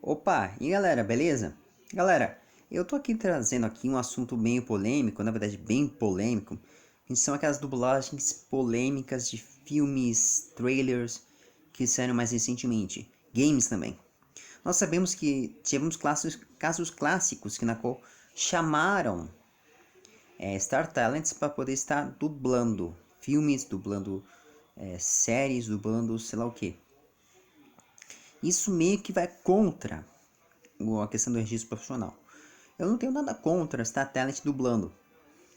Opa, e galera, beleza? Galera, eu tô aqui trazendo aqui um assunto meio polêmico, na verdade bem polêmico, que são aquelas dublagens polêmicas de filmes, trailers que saíram mais recentemente, games também. Nós sabemos que tivemos casos clássicos que na qual chamaram Star Talents para poder estar dublando filmes, dublando séries, dublando sei lá o que. Isso meio que vai contra a questão do registro profissional. Eu não tenho nada contra Star Talent dublando.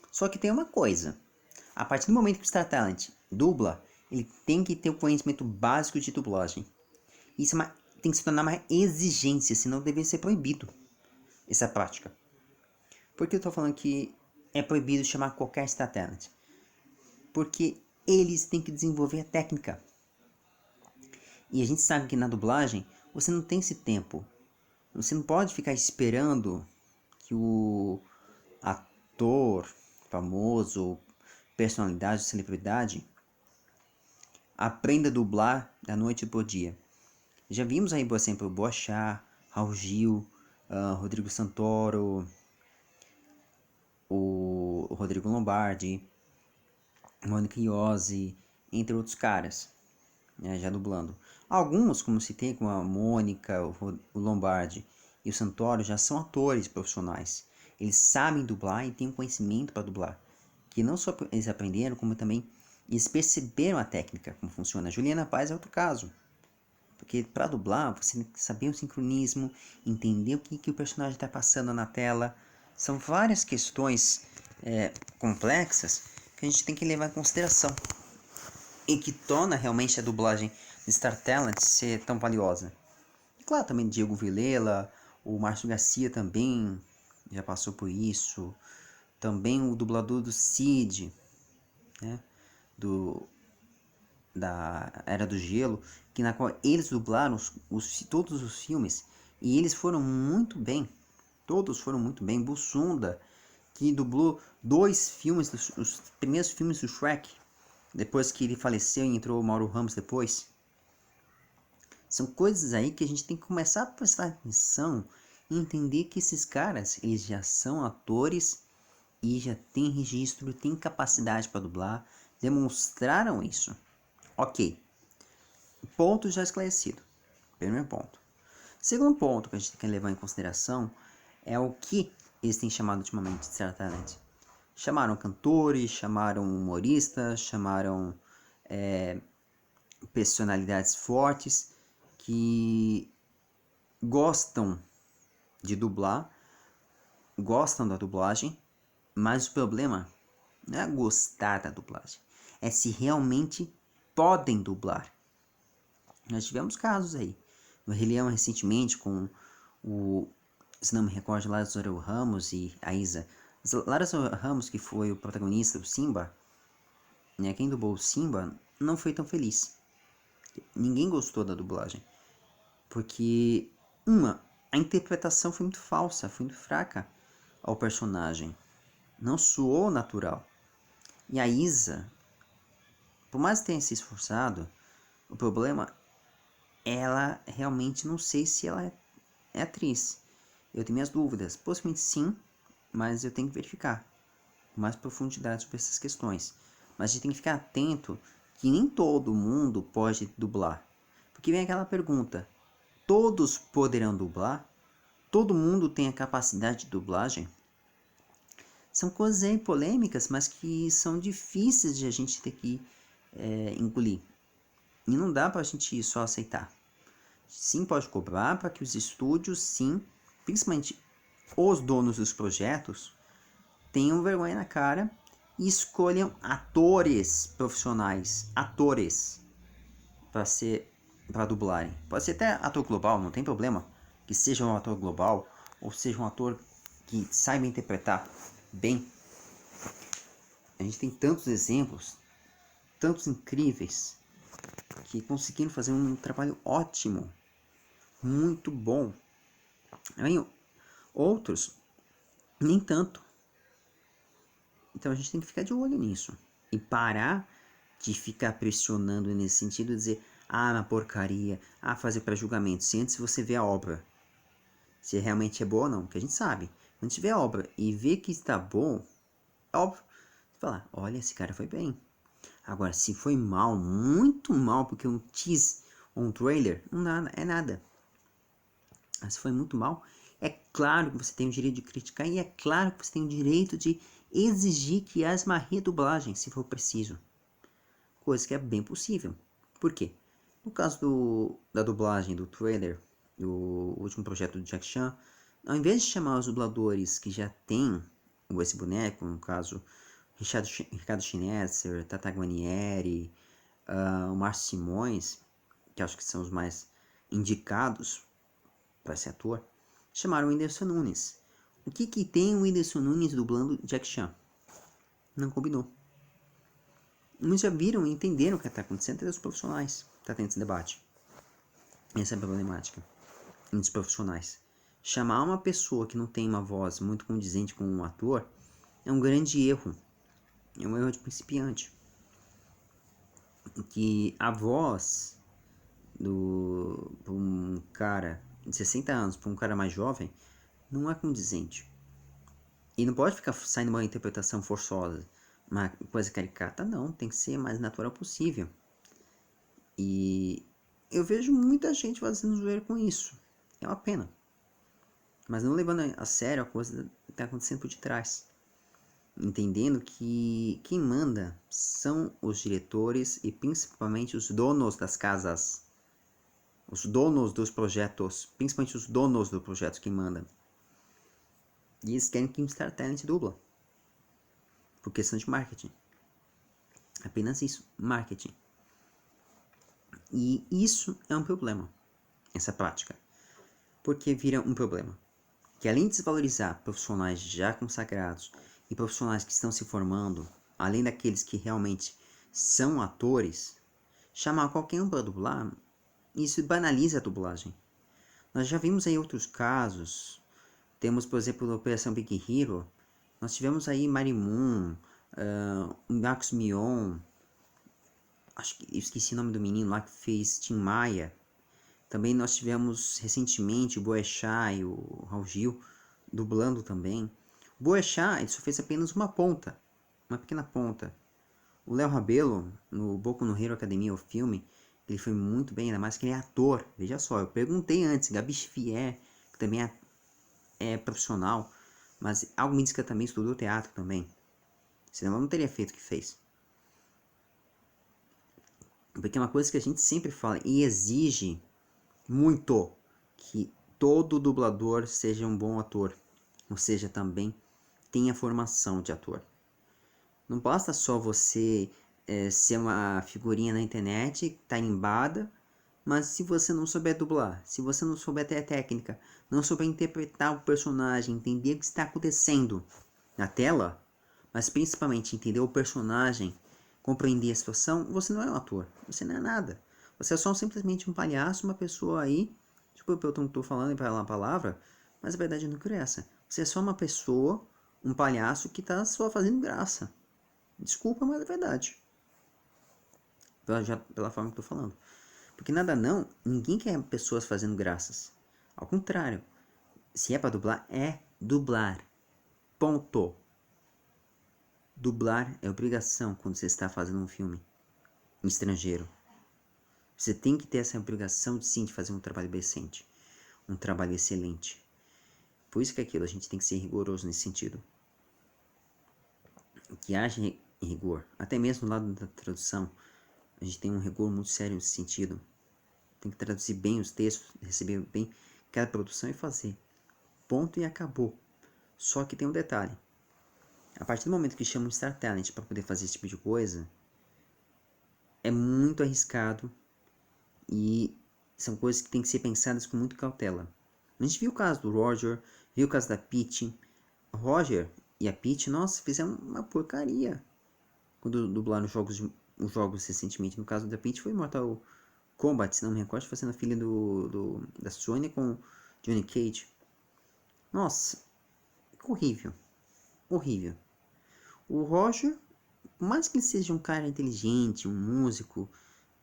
Só que tem uma coisa. A partir do momento que o Star Talent dubla, ele tem que ter o conhecimento básico de dublagem. Isso tem que se tornar uma exigência, senão deveria ser proibido essa prática. Por que eu estou falando que é proibido chamar qualquer Star Talent? Porque eles têm que desenvolver a técnica. E a gente sabe que na dublagem você não tem esse tempo. Você não pode ficar esperando que o ator famoso, personalidade, celebridade, aprenda a dublar da noite pro dia. Já vimos aí, por exemplo, Boechat, Raul Gil, Rodrigo Santoro, o Rodrigo Lombardi, Mônica Iose, entre outros caras, né, já dublando. Alguns, como citei, como a Mônica, o Lombardi e o Santoro, já são atores profissionais. Eles sabem dublar e têm um conhecimento para dublar. Que não só eles aprenderam, como também eles perceberam a técnica, como funciona. A Juliana Paz é outro caso. Porque para dublar, você tem que saber o sincronismo, entender o que o personagem está passando na tela. São várias questões complexas que a gente tem que levar em consideração. E que torna realmente a dublagem de Star Talent ser tão valiosa. E claro, também Diego Vilela, o Márcio Garcia também já passou por isso. Também o dublador do Cid, né, da Era do Gelo, que na qual eles dublaram todos os filmes e eles foram muito bem. Todos foram muito bem. Bussunda, que dublou dois filmes, os primeiros filmes do Shrek, depois que ele faleceu e entrou o Mauro Ramos depois. São coisas aí que a gente tem que começar a prestar atenção e entender que esses caras, eles já são atores e já têm registro, têm capacidade para dublar, demonstraram isso. Ok, ponto já esclarecido. Primeiro ponto. Segundo ponto que a gente tem que levar em consideração é o que eles têm chamado ultimamente de Star Talent. Chamaram cantores, chamaram humoristas, chamaram personalidades fortes que gostam de dublar, gostam da dublagem, mas o problema não é gostar da dublagem, é se realmente podem dublar. Nós tivemos casos aí. No Rei Leão recentemente com o, se não me recordo, Lázaro Ramos e a Isa. Lázaro Ramos, que foi o protagonista do Simba, né, quem dublou o Simba, não foi tão feliz. Ninguém gostou da dublagem. Porque, a interpretação foi muito falsa, foi muito fraca ao personagem. Não soou natural. E a Isa, por mais que tenha se esforçado, o problema, ela realmente não sei se ela é atriz. Eu tenho minhas dúvidas. Possivelmente sim, mas eu tenho que verificar com mais profundidade sobre essas questões. Mas a gente tem que ficar atento que nem todo mundo pode dublar. Porque vem aquela pergunta: todos poderão dublar? Todo mundo tem a capacidade de dublagem? São coisas aí polêmicas, mas que são difíceis de a gente ter que engolir. E não dá pra gente só aceitar. Sim, pode cobrar para que os estúdios, sim, principalmente os donos dos projetos, tenham vergonha na cara e escolham atores profissionais, atores, para dublarem. Pode ser até ator global, não tem problema que seja um ator global ou seja um ator que saiba interpretar bem. A gente tem tantos exemplos, tantos incríveis, que conseguiram fazer um trabalho ótimo, muito bom. Aí, outros, nem tanto. Então a gente tem que ficar de olho nisso. E parar de ficar pressionando nesse sentido, dizer, ah, na porcaria, ah, fazer pré-julgamento. Se antes você vê a obra, se realmente é boa ou não, porque a gente sabe. Quando tiver obra e ver que está bom, é óbvio, você fala, olha, esse cara foi bem. Agora, se foi mal, muito mal, porque um tease ou um trailer, não é nada. Mas se foi muito mal, é claro que você tem o direito de criticar e é claro que você tem o direito de exigir que haja uma redublagem, se for preciso. Coisa que é bem possível. Por quê? No caso da dublagem do trailer, do último projeto do Jack Chan, ao invés de chamar os dubladores que já têm esse boneco, no caso Ricardo Schneitzer, Tata Guarnieri, o Márcio Simões, que acho que são os mais indicados para ser ator, chamaram o Whindersson Nunes. O que tem o Whindersson Nunes dublando Jack Chan? Não combinou. Muitos já viram e entenderam o que está acontecendo entre os profissionais. Está tendo esse debate. Essa é a problemática entre os profissionais. Chamar uma pessoa que não tem uma voz muito condizente com um ator é um grande erro. É um erro de principiante. Que a voz do um cara de 60 anos para um cara mais jovem não é condizente. E não pode ficar saindo uma interpretação forçosa, uma coisa caricata, não, tem que ser mais natural possível. E eu vejo muita gente fazendo zoeira com isso. É uma pena. Mas não levando a sério a coisa que está acontecendo por detrás. Entendendo que quem manda são os diretores e principalmente os donos das casas. Os donos dos projetos, principalmente os donos do projeto que mandam. E eles querem que o Star Talent dubla. Por questão de marketing. Apenas isso, marketing. E isso é um problema, essa prática. Porque vira um problema. Que além de desvalorizar profissionais já consagrados e profissionais que estão se formando, além daqueles que realmente são atores, chamar qualquer um para dublar, isso banaliza a dublagem. Nós já vimos aí outros casos. Temos, por exemplo, a Operação Big Hero. Nós tivemos aí Marimun, Marcos Mion, acho que eu esqueci o nome do menino lá que fez Tim Maia. Também nós tivemos recentemente o Boechat e o Raul Gil dublando também. O Boechat ele só fez apenas uma ponta, uma pequena ponta. O Léo Rabelo, no Boku no Hero Academia, o filme, ele foi muito bem, ainda mais que ele é ator. Veja só, eu perguntei antes, Gabi Xavier, que também é profissional, mas algo me diz que também estudou teatro também. Senão não teria feito o que fez. Porque é uma coisa que a gente sempre fala e exige muito que todo dublador seja um bom ator, ou seja, também tenha formação de ator. Não basta só você ser uma figurinha na internet, tarimbada, mas se você não souber dublar, se você não souber ter a técnica, não souber interpretar o personagem, entender o que está acontecendo na tela, mas principalmente entender o personagem, compreender a situação, você não é um ator, você não é nada. Você é só simplesmente um palhaço, uma pessoa aí, tipo, eu estou falando em uma palavra, mas a verdade não é essa. Você é só uma pessoa, um palhaço que está só fazendo graça. Desculpa, mas é verdade. Pela forma que eu tô falando. Porque nada não, ninguém quer pessoas fazendo graças. Ao contrário, se é para dublar, é dublar. Ponto. Dublar é obrigação quando você está fazendo um filme em estrangeiro. Você tem que ter essa obrigação de sim de fazer um trabalho decente, um trabalho excelente. Por isso que aquilo a gente tem que ser rigoroso nesse sentido. Que haja rigor, até mesmo no lado da tradução, a gente tem um rigor muito sério nesse sentido. Tem que traduzir bem os textos, receber bem cada produção e fazer. Ponto e acabou. Só que tem um detalhe. A partir do momento que chamam Star Talent para poder fazer esse tipo de coisa, é muito arriscado e são coisas que tem que ser pensadas com muita cautela. A gente viu o caso do Roger, viu o caso da Peach. O Roger e a Peach, nossa, fizeram uma porcaria quando dublaram os jogos recentemente. No caso da Peach foi Mortal Kombat, se não me recordo, fazendo a filha da Sony com Johnny Cage. Nossa, horrível. Horrível. O Roger, por mais que ele seja um cara inteligente, um músico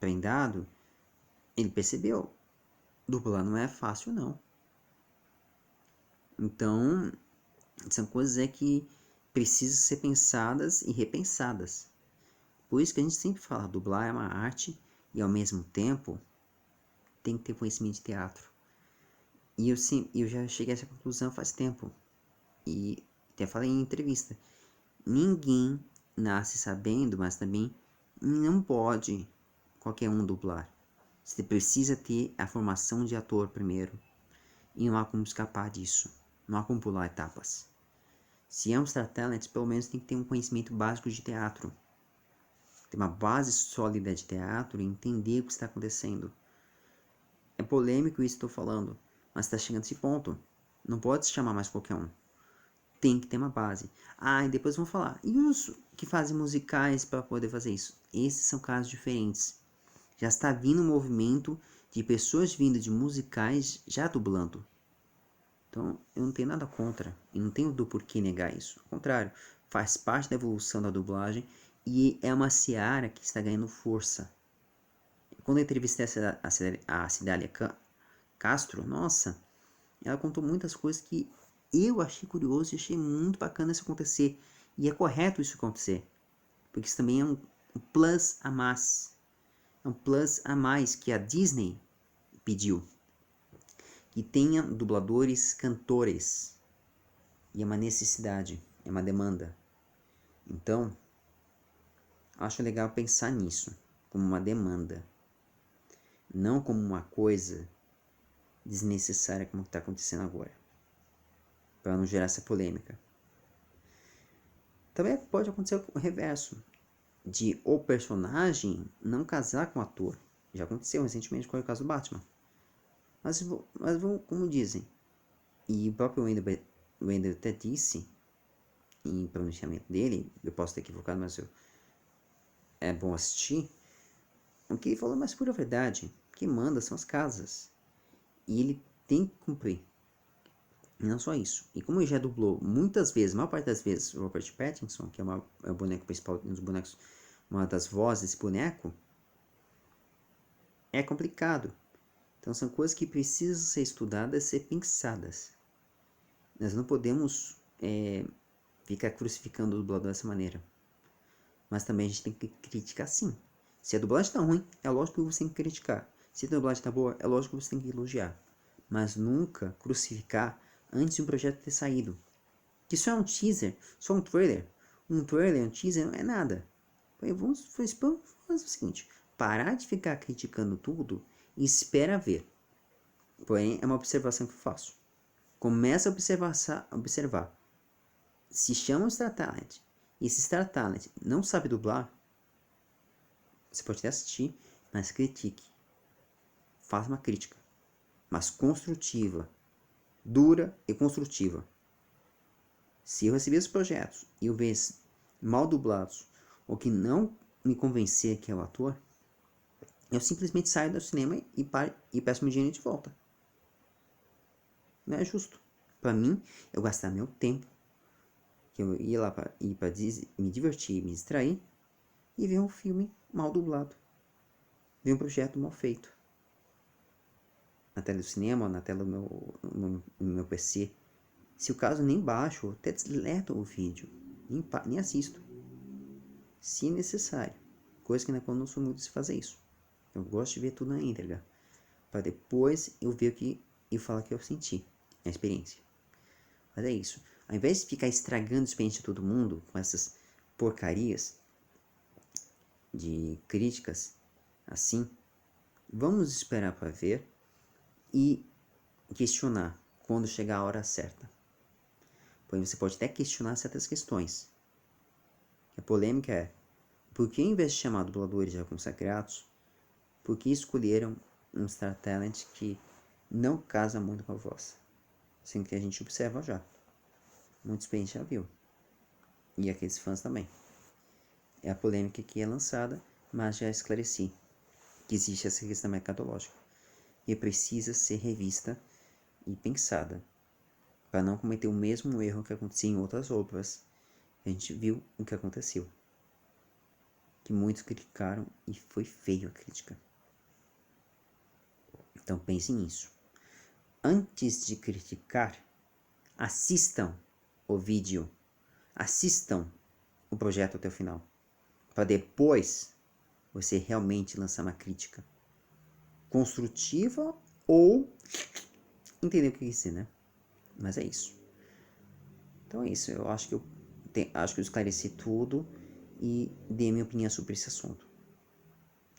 prendado, ele percebeu. Dublar não é fácil, não. Então, são coisas que precisam ser pensadas e repensadas. Por isso que a gente sempre fala, dublar é uma arte e ao mesmo tempo tem que ter conhecimento de teatro. E eu já cheguei a essa conclusão faz tempo. E até falei em entrevista. Ninguém nasce sabendo, mas também não pode qualquer um dublar. Você precisa ter a formação de ator primeiro. E não há como escapar disso. Não há como pular etapas. Se é um Star Talent, pelo menos tem que ter um conhecimento básico de teatro. Ter uma base sólida de teatro e entender o que está acontecendo. É polêmico isso que estou falando, mas está chegando a esse ponto. Não pode se chamar mais qualquer um. Tem que ter uma base. E depois vão falar. E os que fazem musicais para poder fazer isso? Esses são casos diferentes. Já está vindo um movimento de pessoas vindo de musicais já dublando. Então, eu não tenho nada contra. E não tenho do porquê negar isso. Ao contrário, faz parte da evolução da dublagem e é uma seara que está ganhando força. Quando eu entrevistei a Cidália Castro, nossa, ela contou muitas coisas que eu achei curioso e achei muito bacana isso acontecer. E é correto isso acontecer. Porque isso também é um plus a mais. É um plus a mais que a Disney pediu. Que tenha dubladores cantores. E é uma necessidade, é uma demanda. Então, acho legal pensar nisso, como uma demanda. Não como uma coisa desnecessária como está acontecendo agora. Para não gerar essa polêmica. Também pode acontecer o reverso. De o personagem não casar com o ator. Já aconteceu recentemente com o caso do Batman. Mas como dizem, e o próprio Wendell até disse, em pronunciamento dele, eu posso ter equivocado, mas é bom assistir, o que ele falou é mais pura verdade. O que manda são as casas. E ele tem que cumprir. E não só isso. E como ele já dublou muitas vezes, a maior parte das vezes, Robert Pattinson, que é o boneco principal, um dos bonecos, uma das vozes desse boneco, é complicado. Então são coisas que precisam ser estudadas, ser pensadas. Nós não podemos ficar crucificando o dublador dessa maneira. Mas também a gente tem que criticar sim. Se a dublagem está ruim, é lógico que você tem que criticar. Se a dublagem está boa, é lógico que você tem que elogiar. Mas nunca crucificar antes de um projeto ter saído. Que só é um teaser, só um trailer. Um trailer, um teaser não é nada. Vamos fazer o seguinte: parar de ficar criticando tudo e espera ver. Porém, é uma observação que eu faço. Começa a observar. Se chama um Star Talent e esse Star Talent não sabe dublar, você pode até assistir, mas critique. Faça uma crítica, mas construtiva, dura e construtiva. Se eu receber os projetos e eu ver mal dublados ou que não me convencer que é o ator, eu simplesmente saio do cinema e peço meu dinheiro de volta. Não é justo. Para mim, eu gastar meu tempo, que eu ia lá para me divertir, me distrair, e ver um filme mal dublado. Ver um projeto mal feito. Na tela do cinema, na tela no meu PC. Se o caso nem baixo, até deleto o vídeo. Nem assisto. Se necessário. Coisa que na qual eu não sou muito de fazer isso. Eu gosto de ver tudo na íntegra. Para depois eu ver o que e falar o que eu senti. A experiência. Mas é isso. Ao invés de ficar estragando a experiência de todo mundo com essas porcarias de críticas assim, vamos esperar para ver e questionar quando chegar a hora certa. Pois você pode até questionar certas questões. A polêmica é: por que, em vez de chamar dubladores já consagrados, por que escolheram um Star Talent que não casa muito com a voz? Sendo que a gente observa já. Muitos clientes já viu. E aqueles fãs também. É a polêmica que é lançada, mas já esclareci que existe essa questão mercadológica. E precisa ser revista e pensada para não cometer o mesmo erro que acontecia em outras obras. A gente viu o que aconteceu. Que muitos criticaram e foi feio a crítica. Então pense nisso. Antes de criticar, Assistam o vídeo, assistam o projeto até o final, para depois você realmente lançar uma crítica construtiva ou entender o que quer dizer, né? Mas é isso. Então é isso. Eu acho que eu esclareci tudo e dei minha opinião sobre esse assunto,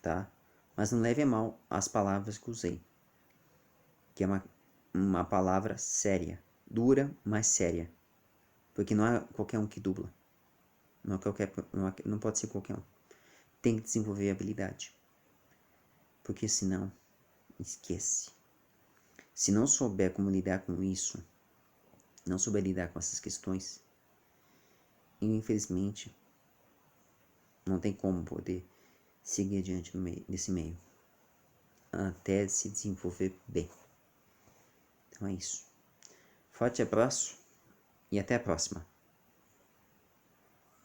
tá? Mas não leve a mal as palavras que usei, que é uma palavra séria, dura, mas séria, porque não é qualquer um que dubla, não pode ser qualquer um. Tem que desenvolver habilidade, porque senão esquece. Se não souber como lidar com isso, não souber lidar com essas questões, infelizmente não tem como poder seguir adiante nesse meio até se desenvolver bem. Então é isso. Forte abraço e até a próxima.